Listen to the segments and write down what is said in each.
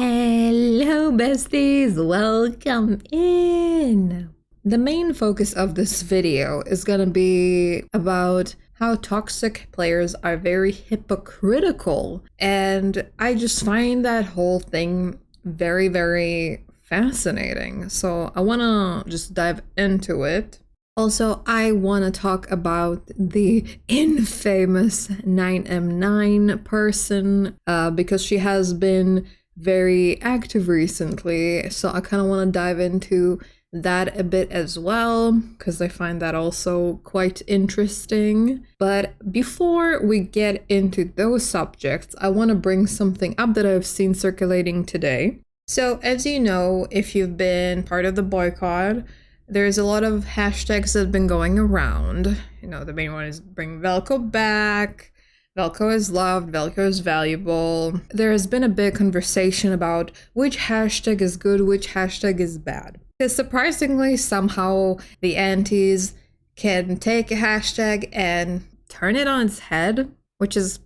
Hello besties, welcome in! The main focus of this video is gonna be about how toxic players are very hypocritical, and I just find that whole thing very fascinating. So I wanna just dive into it. Also, I want to talk about the infamous 9M9 person because she has been very active recently. So I kind of want to dive into that a bit as well because I find that also quite interesting. But before we get into those subjects, I want to bring something up that I've seen circulating today. So as you know, if you've been part of the boycott, there's a lot of hashtags that have been going around. You know, the main one is bring Valko back, Valko is loved, Valko is valuable. There has been a big conversation about which hashtag is good, which hashtag is bad. Because surprisingly, somehow the antis can take a hashtag and turn it on its head, which is,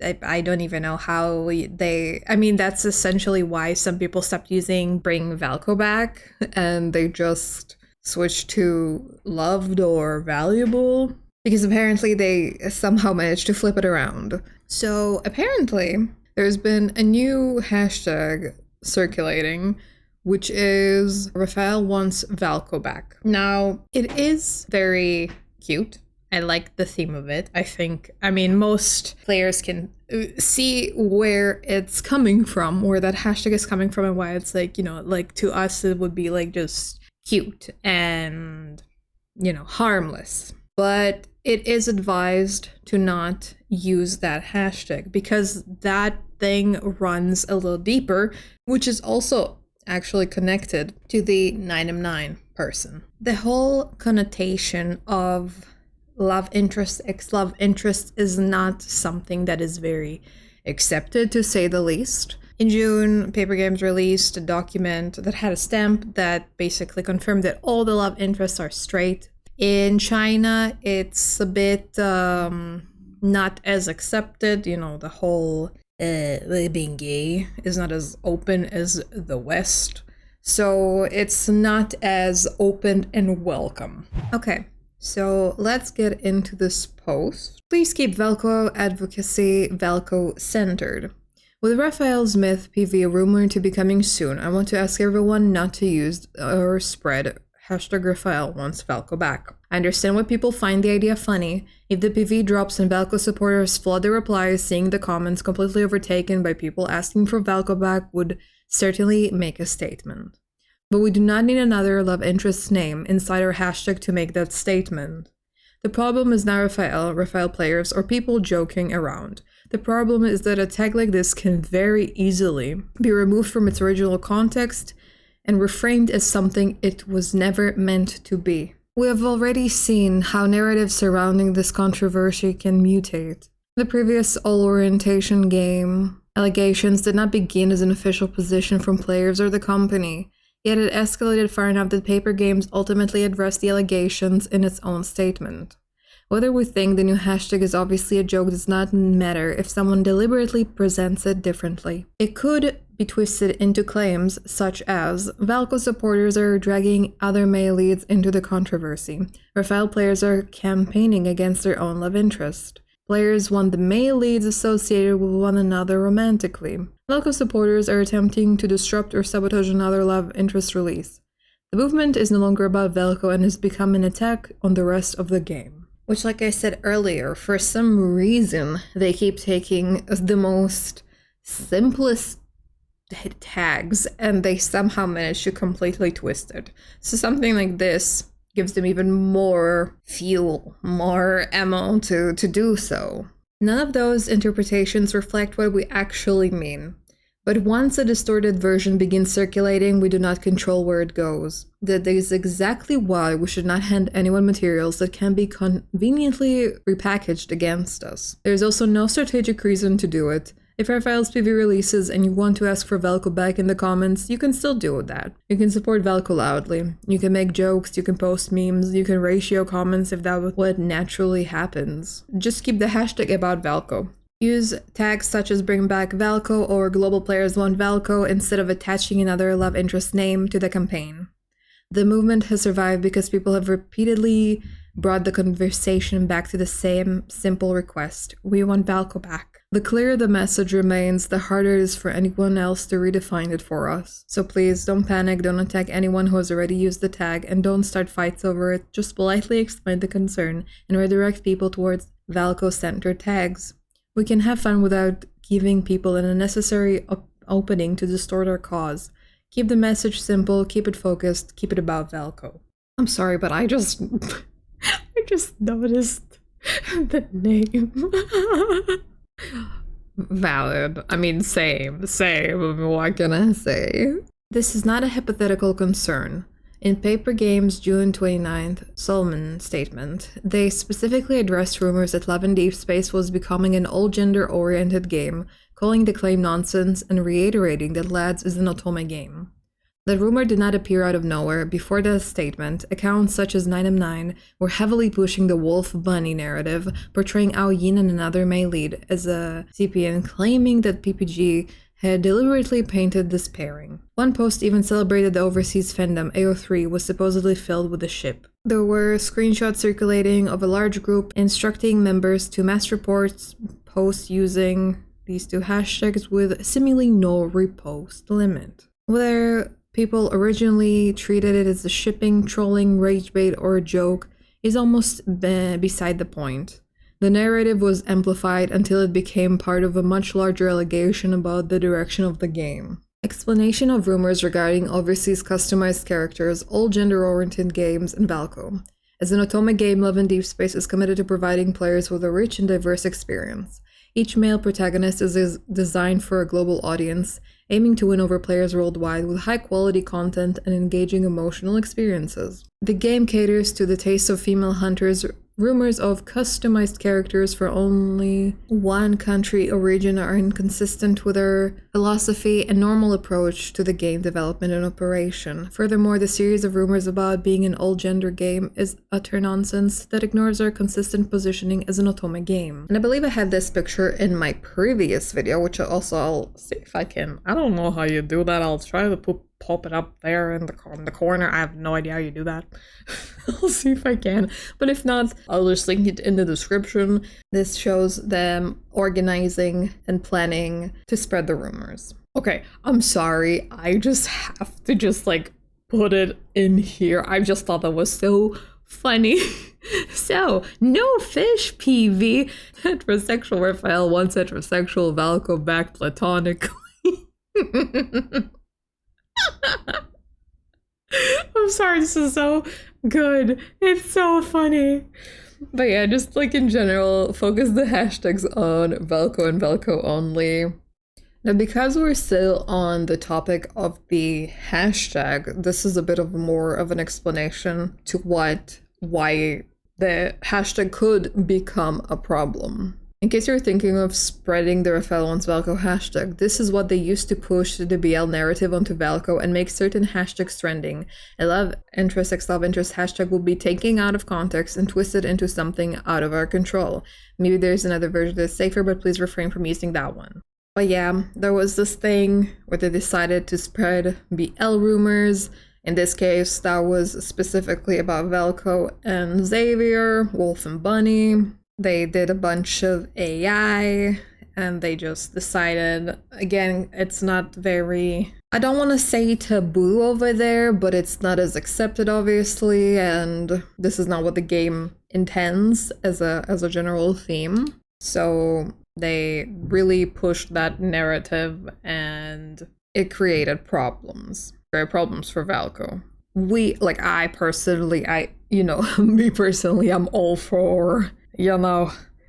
I don't even know how I mean, that's essentially why some people stopped using bring Valko back and they just switched to loved or valuable, because apparently they somehow managed to flip it around. So apparently there's been a new hashtag circulating, which is Rafael wants Valko back. Now, it is very cute. I like the theme of it. I mean, most players can see where it's coming from, where that hashtag is coming from, and why it's like, you know, like to us it would be like just cute and, you know, harmless. But it is advised to not use that hashtag because that thing runs a little deeper, which is also actually connected to the 9M9 person. The whole connotation of love interest, ex-love interest is not something that is very accepted, to say the least. In June, Paper Games released a document that had a stamp that basically confirmed that all the love interests are straight. In China, it's a bit not as accepted. You know, the whole being gay is not as open as the West. So it's not as open and welcome. Okay, so let's get into this post. Please keep Valko advocacy Valko centered. With Raphael's myth PV rumored to be coming soon, I want to ask everyone not to use or spread hashtag Raphael wants Valko back. I understand why people find the idea funny. If the PV drops and Valko supporters flood the replies, seeing the comments completely overtaken by people asking for Valko back would certainly make a statement. But we do not need another love interest's name inside our hashtag to make that statement. The problem is not Raphael players, or people joking around. The problem is that a tag like this can very easily be removed from its original context and reframed as something it was never meant to be. We have already seen how narratives surrounding this controversy can mutate. The previous all-orientation game allegations did not begin as an official position from players or the company, yet it escalated far enough that Paper Games ultimately addressed the allegations in its own statement. Whether we think the new hashtag is obviously a joke does not matter if someone deliberately presents it differently. It could be twisted into claims such as Valko supporters are dragging other male leads into the controversy. Raphael players are campaigning against their own love interest. Players want the male leads associated with one another romantically. Valko supporters are attempting to disrupt or sabotage another love interest release. The movement is no longer about Valko and has become an attack on the rest of the game. Which, like I said earlier, for some reason, they keep taking the most simplest tags and they somehow manage to completely twist it. So something like this gives them even more fuel, more ammo to do so. None of those interpretations reflect what we actually mean. But once a distorted version begins circulating, we do not control where it goes. That is exactly why we should not hand anyone materials that can be conveniently repackaged against us. There is also no strategic reason to do it. If Raphael's PV releases and you want to ask for Valko back in the comments, you can still do that. You can support Valko loudly. You can make jokes, you can post memes, you can ratio comments if that was what naturally happens. Just keep the hashtag about Valko. Use tags such as bring back Valko or global players want Valko instead of attaching another love interest name to the campaign. The movement has survived because people have repeatedly brought the conversation back to the same simple request. We want Valko back. The clearer the message remains, the harder it is for anyone else to redefine it for us. So please don't panic, don't attack anyone who has already used the tag, and don't start fights over it. Just politely explain the concern and redirect people towards Valko-centered tags. We can have fun without giving people an unnecessary opening to distort our cause. Keep the message simple, keep it focused, keep it about Valko. I'm sorry, but I just noticed the name. Valid. I mean, same. What can I say? This is not a hypothetical concern. In Paper Games' June 29th Solomon statement, they specifically addressed rumors that Love in Deep Space was becoming an all-gender-oriented game, calling the claim nonsense and reiterating that Lads is an otome game. The rumor did not appear out of nowhere. Before the statement, accounts such as 9M9 were heavily pushing the Wolf Bunny narrative, portraying Ao Yin and another male lead as a CPN, claiming that PPG had deliberately painted this pairing. One post even celebrated the overseas fandom AO3 was supposedly filled with the ship. There were screenshots circulating of a large group instructing members to mass report posts using these two hashtags with seemingly no repost limit. Whether people originally treated it as a shipping, trolling, rage bait, or a joke is almost beside the point. The narrative was amplified until it became part of a much larger allegation about the direction of the game. Explanation of rumors regarding overseas customized characters, all gender-oriented games, and Valko. As an otome game, Love in Deep Space is committed to providing players with a rich and diverse experience. Each male protagonist is designed for a global audience, aiming to win over players worldwide with high-quality content and engaging emotional experiences. The game caters to the taste of female hunters. Rumors of customized characters for only one country or region are inconsistent with our philosophy and normal approach to the game development and operation. Furthermore, the series of rumors about being an all-gender game is utter nonsense that ignores our consistent positioning as an otome game. And I believe I had this picture in my previous video, which I'll see if I can. I don't know how you do that. I'll try to pop it up there in the corner. I have no idea how you do that. I'll see if I can, but if not, I'll just link it in the description. This shows them organizing and planning to spread the rumors. Okay, I'm sorry, I just have to put it in here. I just thought that was so funny. So, no fish PV. Heterosexual Raphael wants heterosexual Valko back platonically. I'm sorry, this is so good. It's so funny. But yeah, just in general, focus the hashtags on Valko and Valko only. Now, because we're still on the topic of the hashtag, this is a bit of more of an explanation to why the hashtag could become a problem. In case you're thinking of spreading the Raphael wants Valko hashtag, this is what they used to push the BL narrative onto Valko and make certain hashtags trending. A love interest, ex-love interest hashtag will be taken out of context and twisted into something out of our control. Maybe there's another version that's safer, but please refrain from using that one. But yeah, there was this thing where they decided to spread BL rumors. In this case, that was specifically about Valko and Xavier, Wolf and Bunny. They did a bunch of AI, and they just decided, again, it's not very, I don't want to say taboo over there, but it's not as accepted, obviously, and this is not what the game intends as a general theme. So they really pushed that narrative, and it created problems. Great problems for Valko. Me personally, I'm all for,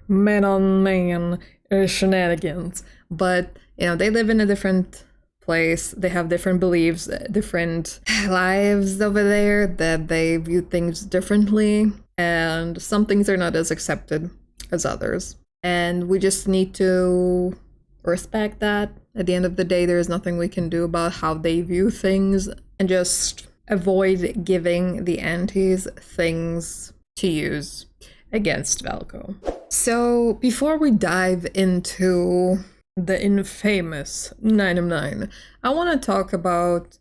man on man shenanigans. But, they live in a different place. They have different beliefs, different lives over there, that they view things differently. And some things are not as accepted as others. And we just need to respect that. At the end of the day, there is nothing we can do about how they view things, and just avoid giving the antis things to use against Valko. So before we dive into the infamous 9 of 9, I want to talk about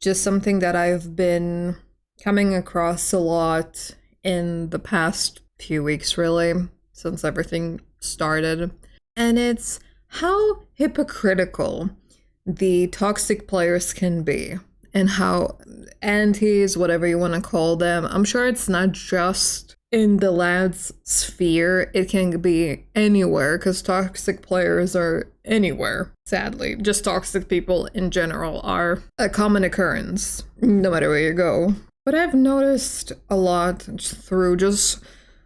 just something that I've been coming across a lot in the past few weeks, really, since everything started. And it's how hypocritical the toxic players can be, and how antis, whatever you want to call them, I'm sure it's not just in the lads sphere, it can be anywhere, because toxic players are anywhere, sadly. Just toxic people in general are a common occurrence, no matter where you go. But I've noticed a lot through just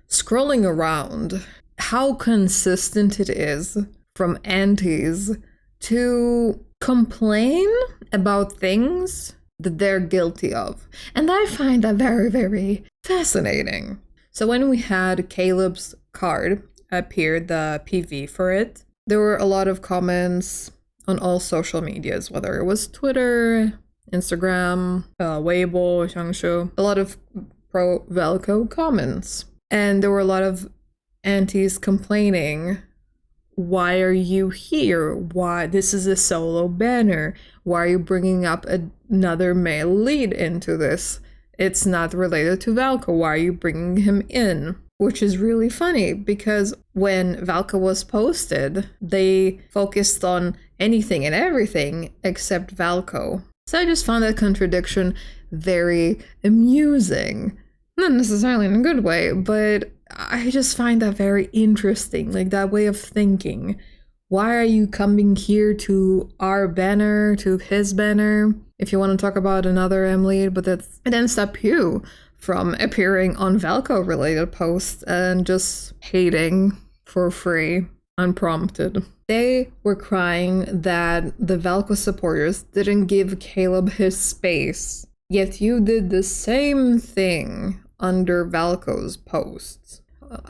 scrolling around how consistent it is from antis to complain about things that they're guilty of. And I find that very, very fascinating. So when we had Caleb's card appear, the PV for it, there were a lot of comments on all social medias, whether it was Twitter, Instagram, Weibo, Xiangshu, a lot of pro Valko comments. And there were a lot of antis complaining, why are you here? Why? This is a solo banner. Why are you bringing up another male lead into this? It's not related to Valko. Why are you bringing him in? Which is really funny because when Valko was posted, they focused on anything and everything except Valko. So I just found that contradiction very amusing. Not necessarily in a good way, but I just find that very interesting, like that way of thinking. Why are you coming here to our banner, to his banner? If you want to talk about another M lead, but it didn't stop you from appearing on Valko related posts and just hating for free, unprompted. They were crying that the Valko supporters didn't give Caleb his space, yet you did the same thing under Valko's posts.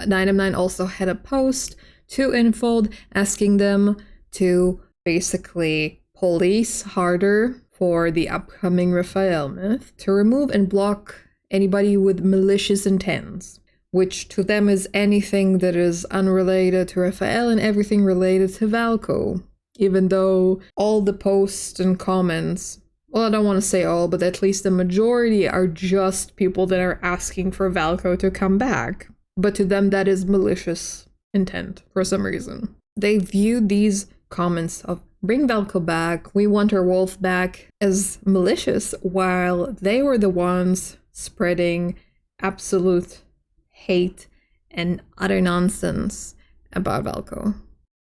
9 of 9 also had a post to Infold asking them to basically police harder for the upcoming Raphael myth, to remove and block anybody with malicious intents, which to them is anything that is unrelated to Raphael and everything related to Valko, even though all the posts and comments, well, I don't want to say all, but at least the majority are just people that are asking for Valko to come back. But to them, that is malicious intent for some reason. They view these comments of bring Valko back, we want our wolf back, as malicious, while they were the ones spreading absolute hate and utter nonsense about Valko.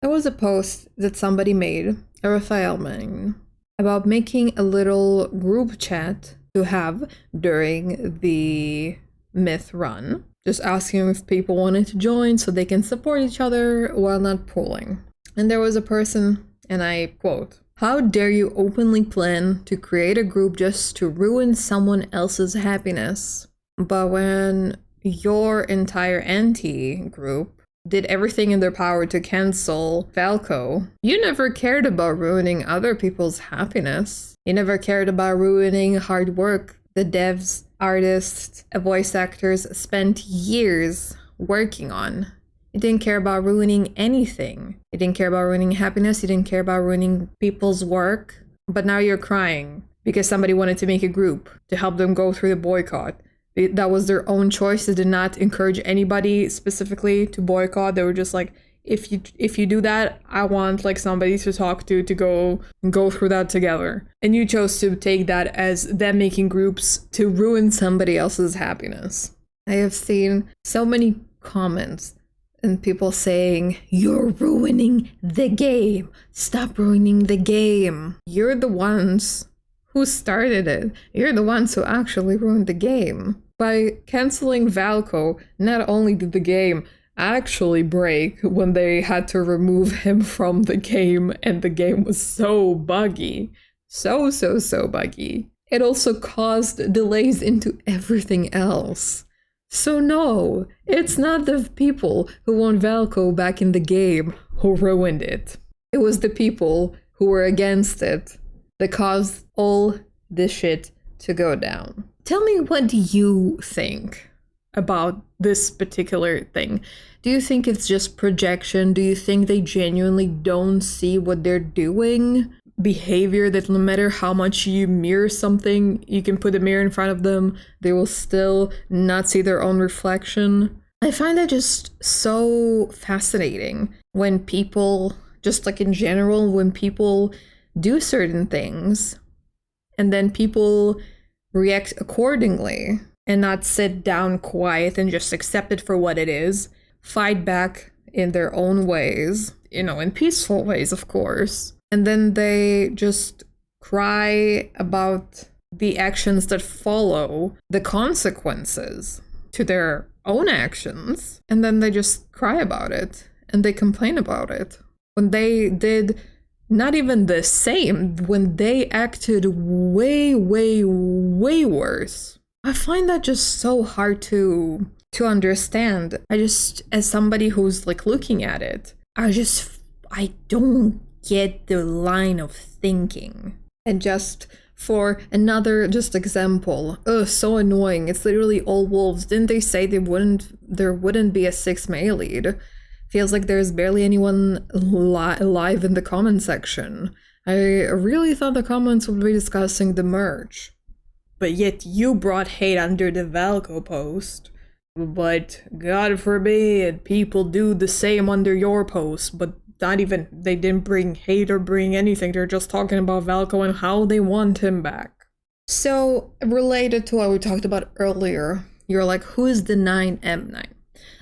There was a post that somebody made, a Raphael man, about making a little group chat to have during the myth run. Just asking if people wanted to join so they can support each other while not pulling. And there was a person, and I quote, "How dare you openly plan to create a group just to ruin someone else's happiness?" But when your entire anti-group did everything in their power to cancel Valko, you never cared about ruining other people's happiness. You never cared about ruining hard work the devs, artists, voice actors spent years working on. You didn't care about ruining anything. You didn't care about ruining happiness. You didn't care about ruining people's work. But now you're crying because somebody wanted to make a group to help them go through the boycott. That was their own choice. They did not encourage anybody specifically to boycott. They were just like, if you do that, I want like somebody to talk to go through that together. And you chose to take that as them making groups to ruin somebody else's happiness. I have seen so many comments and people saying, "You're ruining the game. Stop ruining the game." You're the ones who started it. You're the ones who actually ruined the game. By canceling Valko, not only did the game actually break when they had to remove him from the game, and the game was so buggy. So buggy. It also caused delays into everything else. So no, it's not the people who want Valko back in the game who ruined it. It was the people who were against it that caused all this shit to go down. Tell me, what do you think about this particular thing? Do you think it's just projection? Do you think they genuinely don't see what they're doing? Behavior that no matter how much you mirror something, you can put a mirror in front of them, they will still not see their own reflection. I find that just so fascinating when people, just like in general, when people do certain things and then people react accordingly and not sit down quiet and just accept it for what it is, fight back in their own ways, in peaceful ways, of course. And then they just cry about the actions that follow, the consequences to their own actions. And then they just cry about it and they complain about it. When they did not even the same, when they acted way, way, way worse. I find that just so hard to understand. As somebody who's like looking at it, I don't get the line of thinking. And just for another example, so annoying. It's literally all wolves. Didn't they say there wouldn't be a 6th male lead? Feels like there's barely anyone alive in the comment section. I really thought the comments would be discussing the merge. But yet you brought hate under the Valko post. But God forbid people do the same under your post, but they didn't bring hate or bring anything. They're just talking about Valko and how they want him back. So, related to what we talked about earlier, you're like, who is the 9M9?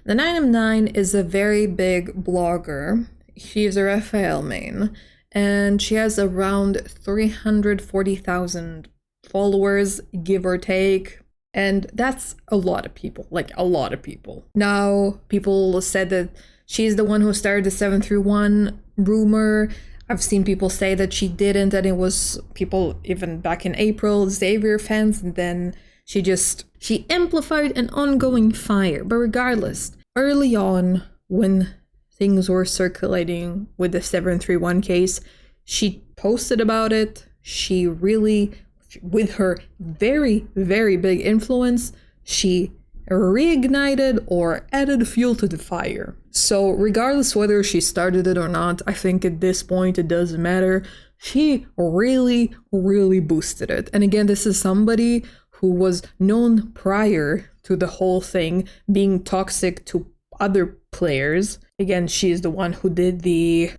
The 9M9 is a very big blogger. She's a Raphael main, and she has around 340,000 followers, give or take. And that's a lot of people, like a lot of people. Now, people said that she's the one who started the 731 rumor. I've seen people say that she didn't, and it was people even back in April, Xavier fans, and then she amplified an ongoing fire. But regardless, early on, when things were circulating with the 731 case, she posted about it. She really, with her very, very big influence, she reignited or added fuel to the fire. So regardless whether she started it or not, I think at this point it doesn't matter. She really, really boosted it. And again, this is somebody who was known prior to the whole thing being toxic to other players. Again, she is the one who did the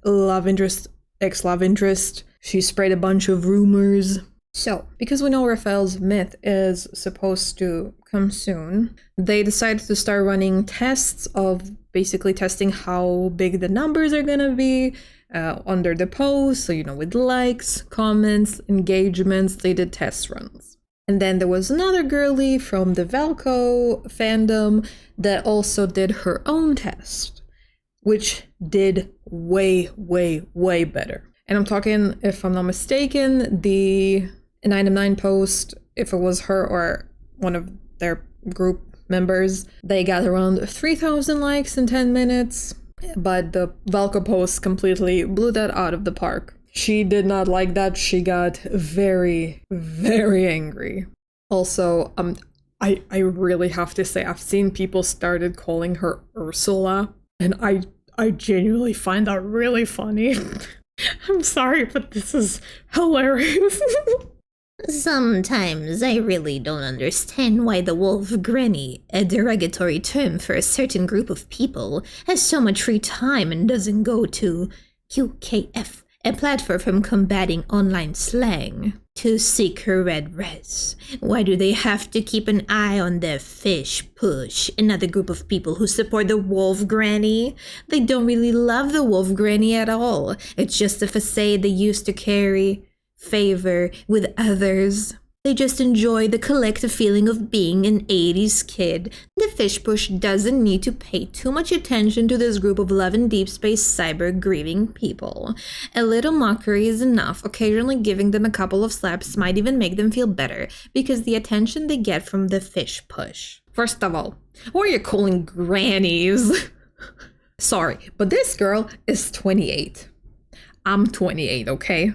ex-love interest. She spread a bunch of rumors. So, because we know Raphael's myth is supposed to come soon, they decided to start running tests of basically testing how big the numbers are gonna be under the post. So, with likes, comments, engagements, they did test runs. And then there was another girlie from the Valko fandom that also did her own test, which did way, way, way better. And I'm talking, if I'm not mistaken, the 9M9 post, if it was her or one of their group members, they got around 3,000 likes in 10 minutes. But the Valko post completely blew that out of the park. She did not like that. She got very, very angry. Also, I really have to say, I've seen people started calling her Ursula, and I genuinely find that really funny. I'm sorry, but this is hilarious. Sometimes I really don't understand why the wolf granny, a derogatory term for a certain group of people, has so much free time and doesn't go to QKF, a platform from combating online slang, to seek her red res. Why do they have to keep an eye on the fish push, another group of people who support the wolf granny? They don't really love the wolf granny at all. It's just a facade they used to carry favor with others. They just enjoy the collective feeling of being an 80s kid. The fish push doesn't need to pay too much attention to this group of love and deep space cyber grieving people. A little mockery is enough. Occasionally giving them a couple of slaps might even make them feel better, because the attention they get from the fish push. First of all, what are you calling grannies? Sorry, but this girl is 28. I'm 28, okay?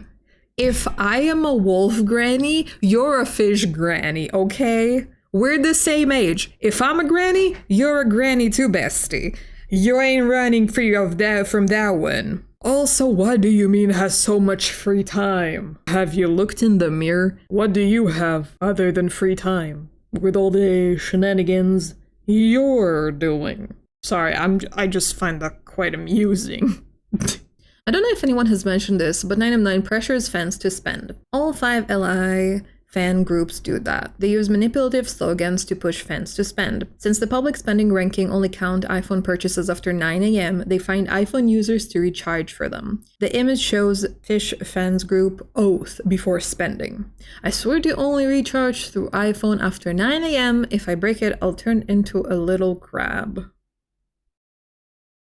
If I am a wolf granny, you're a fish granny, okay? We're the same age. If I'm a granny, you're a granny too, bestie. You ain't running free of that from that one. Also, what do you mean has so much free time? Have you looked in the mirror? What do you have other than free time? With all the shenanigans you're doing. Sorry, I just find that quite amusing. I don't know if anyone has mentioned this, but 9M9 pressures fans to spend. All 5 LI fan groups do that. They use manipulative slogans to push fans to spend. Since the public spending ranking only count iPhone purchases after 9 a.m., they find iPhone users to recharge for them. The image shows Fish fans group oath before spending. I swear to only recharge through iPhone after 9 a.m. If I break it, I'll turn into a little crab.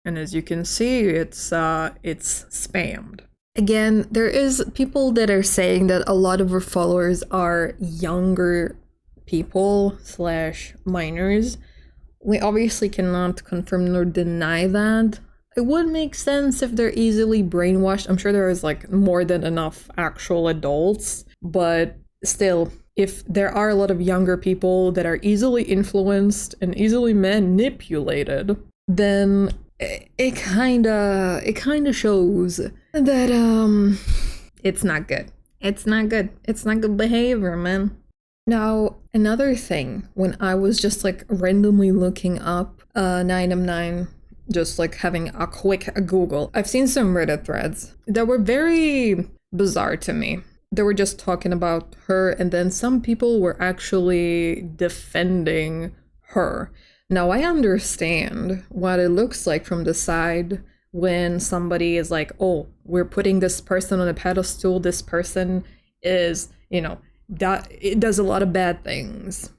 And as you can see, it's spammed. Again, there is people that are saying that a lot of our followers are younger people / minors. We obviously cannot confirm nor deny that. It would make sense if they're easily brainwashed. I'm sure there is like more than enough actual adults, but still, if there are a lot of younger people that are easily influenced and easily manipulated, then it kind of shows that it's not good. It's not good. It's not good behavior, man. Now, another thing, when I was just like randomly looking up 9M9, just like having a quick Google, I've seen some Reddit threads that were very bizarre to me. They were just talking about her, and then some people were actually defending her. Now, I understand what it looks like from the side when somebody is like, oh, we're putting this person on a pedestal. This person is, that it does a lot of bad things.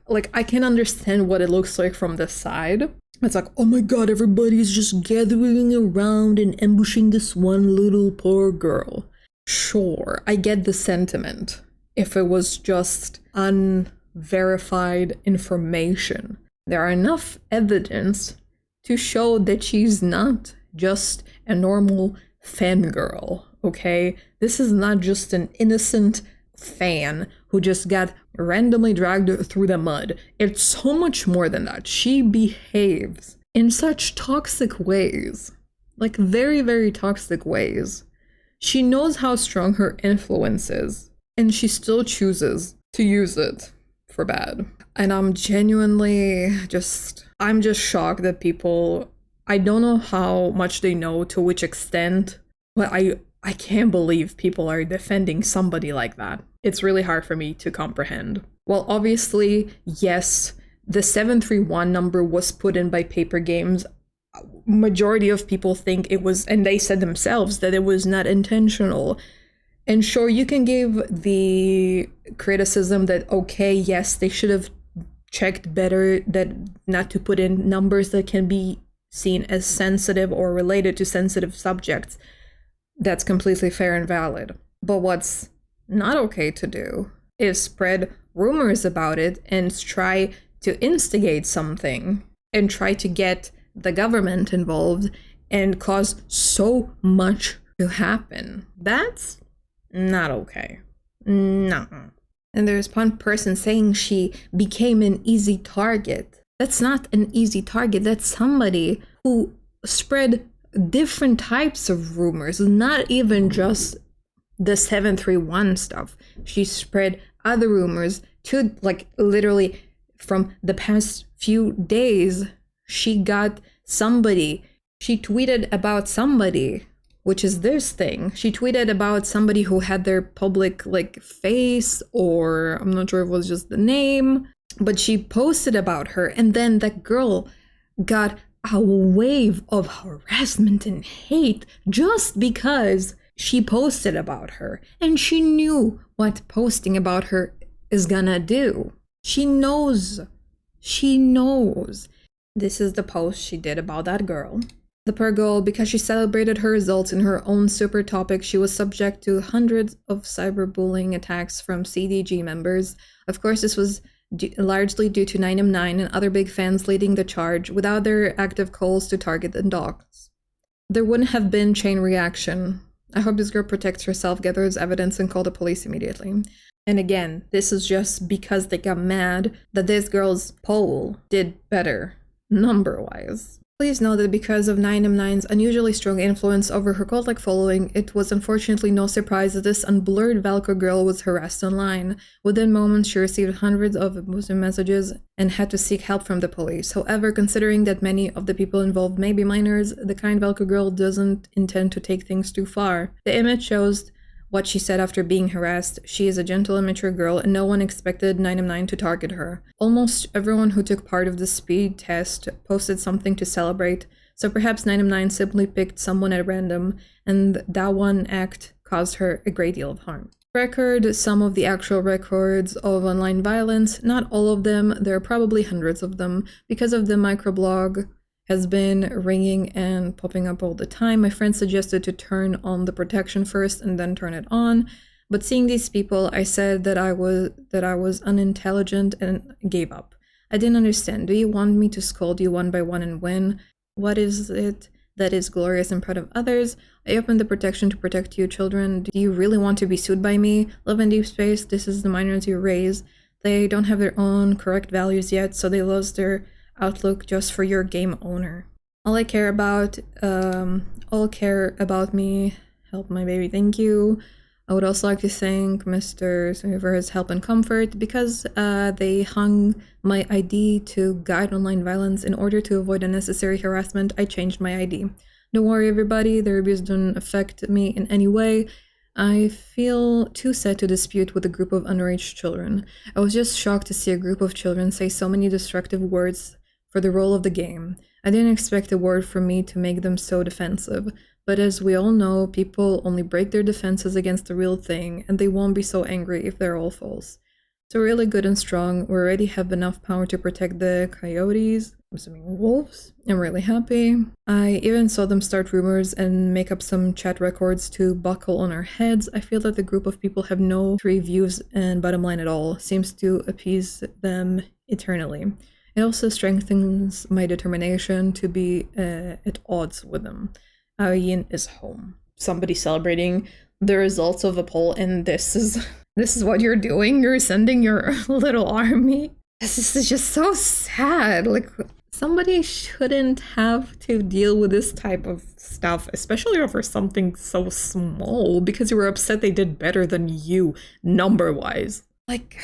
Like, I can understand what it looks like from the side. It's like, oh my God, everybody's just gathering around and ambushing this one little poor girl. Sure, I get the sentiment. If it was just unverified information. There are enough evidence to show that she's not just a normal fangirl, okay? This is not just an innocent fan who just got randomly dragged through the mud. It's so much more than that. She behaves in such toxic ways, like very, very toxic ways. She knows how strong her influence is, and she still chooses to use it for bad. And I'm genuinely I'm just shocked that people, I don't know how much they know, to which extent, but I can't believe people are defending somebody like that. It's really hard for me to comprehend. Well, obviously, yes, the 731 number was put in by Paper Games. Majority of people think it was, and they said themselves that it was not intentional. And sure, you can give the criticism that, okay, yes, they should have checked better, that not to put in numbers that can be seen as sensitive or related to sensitive subjects. That's completely fair and valid. But what's not okay to do is spread rumors about it and try to instigate something and try to get the government involved and cause so much to happen. That's not okay. No. And there's one person saying she became an easy target. That's not an easy target. That's somebody who spread different types of rumors, not even just the 731 stuff. She spread other rumors to, like, literally from the past few days. She got somebody. She tweeted about somebody, which is this thing. She tweeted about somebody who had their public, like, face, or I'm not sure if it was just the name, but she posted about her, and then that girl got a wave of harassment and hate just because she posted about her, and she knew what posting about her is gonna do. She knows. She knows. This is the post she did about that girl. The poor girl, because she celebrated her results in her own super topic, she was subject to hundreds of cyberbullying attacks from CDG members. Of course, this was largely due to 9M9 and other big fans leading the charge without their active calls to target and dox. There wouldn't have been chain reaction. I hope this girl protects herself, gathers evidence, and call the police immediately. And again, this is just because they got mad that this girl's poll did better, number-wise. Please know that because of 9M9's unusually strong influence over her cult-like following, it was unfortunately no surprise that this unblurred Valko girl was harassed online. Within moments, she received hundreds of abusive messages and had to seek help from the police. However, considering that many of the people involved may be minors, the kind Valko girl doesn't intend to take things too far. The image shows what she said after being harassed. She is a gentle and mature girl, and no one expected 9M9 to target her. Almost everyone who took part of the speed test posted something to celebrate, so perhaps 9M9 simply picked someone at random, and that one act caused her a great deal of harm. Record some of the actual records of online violence, not all of them, there are probably hundreds of them, because of the microblog has been ringing and popping up all the time. My friend suggested to turn on the protection first and then turn it on, but seeing these people, I said that I was unintelligent and gave up. I didn't understand. Do you want me to scold you one by one and win? What is it that is glorious and proud of others? I opened the protection to protect you children. Do you really want to be sued by me? Live in deep space. This is the minors you raise. They don't have their own correct values yet, so they lost their outlook just for your game owner. All care about me, help my baby, thank you. I would also like to thank Mr. Smith for his help and comfort because they hung my ID to guide online violence. In order to avoid unnecessary harassment, I changed my ID. Don't worry everybody, their abuse didn't affect me in any way. I feel too sad to dispute with a group of underage children. I was just shocked to see a group of children say so many destructive words for the role of the game. I didn't expect a word from me to make them so defensive, but as we all know, people only break their defenses against the real thing, and they won't be so angry if they're all false. So really good and strong, we already have enough power to protect the coyotes, I'm assuming wolves. I'm really happy. I even saw them start rumors and make up some chat records to buckle on our heads. I feel that the group of people have no true views and bottom line at all, seems to appease them eternally. It also strengthens my determination to be at odds with them. Our yin is home. Somebody celebrating the results of a poll, and this is what you're doing? You're sending your little army? This is just so sad. Like, somebody shouldn't have to deal with this type of stuff, especially over something so small, because you were upset they did better than you, number-wise. Like,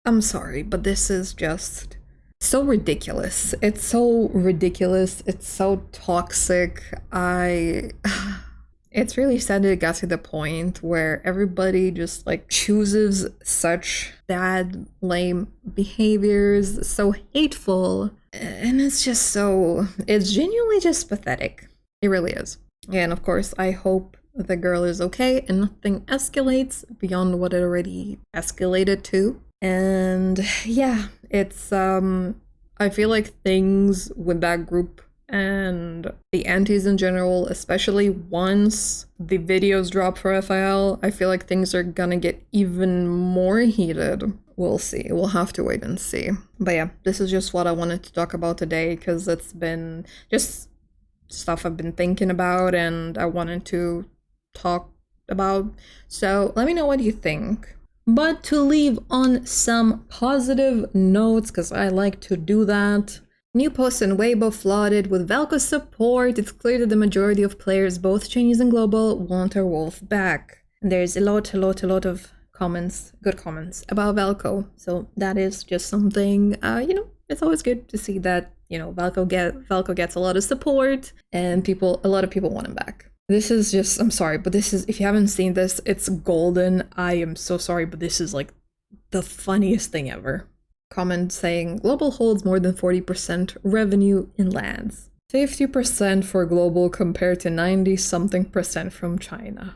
I'm sorry, but this is just so ridiculous. It's so ridiculous. It's so toxic. It's really sad that it got to the point where everybody just like chooses such bad, lame behaviors, so hateful. And it's just so, it's genuinely just pathetic. It really is. And of course, I hope the girl is okay and nothing escalates beyond what it already escalated to. And yeah, it's I feel like things with that group and the antis in general, especially once the videos drop for FIL, I feel like things are gonna get even more heated. We'll see. We'll have to wait and see. But yeah, this is just what I wanted to talk about today because it's been just stuff I've been thinking about and I wanted to talk about. So let me know what you think. But to leave on some positive notes, because I like to do that, new posts on Weibo flooded with Valko support. It's clear that the majority of players, both Chinese and global, want our wolf back. And there's a lot of comments, good comments about Valko. So that is just something, it's always good to see that, Valko gets a lot of support and a lot of people want him back. This is just, I'm sorry, but this is, if you haven't seen this, it's golden. I am so sorry, but this is like the funniest thing ever. Comment saying, global holds more than 40% revenue in lands. 50% for global compared to 90-something% from China.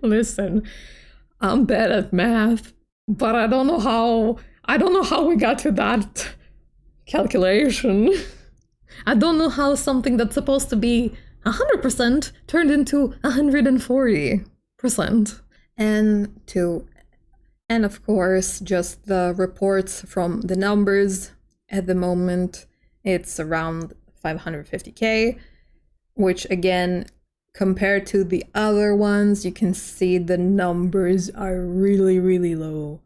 Listen, I'm bad at math, but I don't know how we got to that calculation. I don't know how something that's supposed to be 100% turned into 140%. And of course, just the reports from the numbers. At the moment, it's around 550k, which again, compared to the other ones, you can see the numbers are really, really low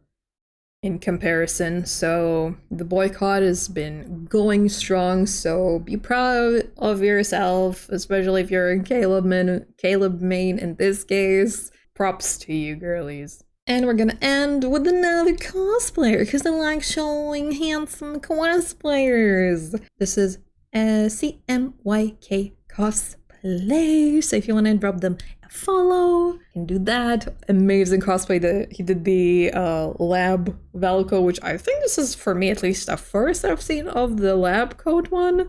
in comparison. So the boycott has been going strong, so be proud of yourself, especially if you're a Caleb main in this case. Props to you, girlies. And we're gonna end with another cosplayer, because I like showing handsome cosplayers. This is CMYK cosplay, so if you want to drop them a follow, you can do that. Amazing cosplay that he did, the lab Valko, which I think this is, for me at least, the first I've seen of the lab coat one.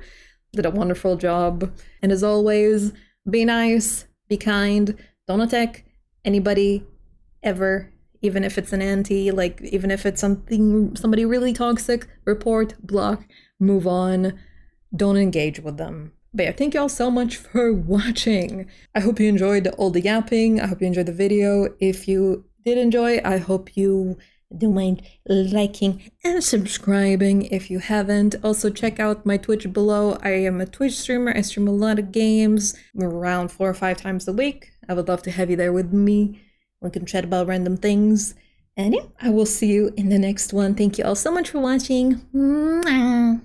Did a wonderful job. And as always, be nice, be kind, don't attack anybody ever, even if it's an anti, like even if it's somebody really toxic, report, block, move on, don't engage with them. But yeah, thank y'all so much for watching. I hope you enjoyed all the yapping. I hope you enjoyed the video. If you did enjoy, I hope you don't mind liking and subscribing if you haven't. Also check out my Twitch below. I am a Twitch streamer. I stream a lot of games around 4 or 5 times a week. I would love to have you there with me. We can chat about random things. And yeah, I will see you in the next one. Thank you all so much for watching. Mwah.